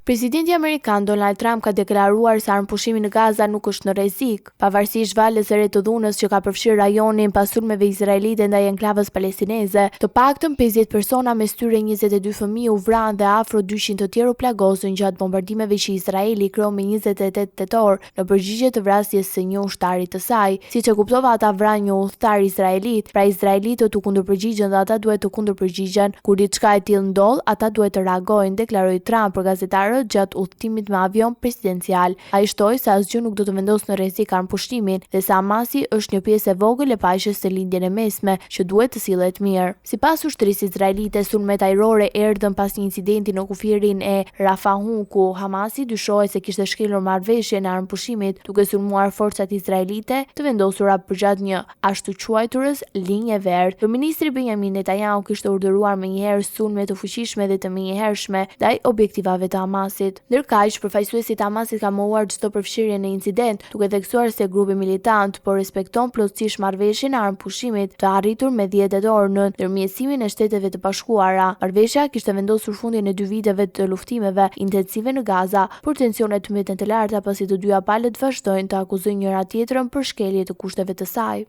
Presidenti Amerikan Donald Trump ka deklaruar se armëpushimi në Gaza nuk është në rrezik, pavarësisht valës së re të dhunës që ka përfshirë rajonin pas sulmeve izraelite ndaj enklavës palestineze. Të paktën 50 persona, mes tyre 22 fëmijë, u vranë dhe afro 200 të tjerë u plagosën gjatë bombardimeve që Izraeli kreu me 28 tetor në përgjigje të vrasjes së një ushtari të saj. Siç e kuptova, ata vranë një udhëtar izraelit, pra izraelitët u kundërpërgjigjen dhe ata duhet të kundërpërgjigjen. Kur diçka e tillë ndodh, ata duhet të reagojnë, deklaroi Trump për gazetarët gjatë udhëtimit me avion presidencial. Ai shtoi se asgjë nuk do të vendosë në rrezik armëpushtimin dhe se Hamasi është një pjesë e vogël e paqes së lindjen e mesme që duhet të sillet mirë. Sipas ushtrisë izraelite, sulmet ajrore erdhën pas një incidenti në kufirin e Rafahun ku Hamasi dyshohej se kishte shkelur marrëveshjen e armëpushimit duke sulmuar forcat izraelite të vendosura përgjatë një ashtu quajturës linje verdh. Kryeministri Benjamin Netanyahu kishte urdhëruar menjëherë sulme të fuqishme dhe të menjëhershme ndaj objektivave të Hamasit. Ndërkaq, përfaqësuesi i Hamasit ka mohuar çdo përfshirje në incident, duke theksuar se grupi militant po respekton plotësisht marrëveshjen e armëpushimit të arritur me 10 tetor në ndërmjetësimin e Shteteve të Bashkuara. Marrëveshja kishte vendosur fundin e 2 viteve të luftimeve intensive në Gaza, por tensionet mbeten të larta pasi të dyja palët vazhdojnë të akuzojnë njëra tjetrën për shkelje të kushteve të saj.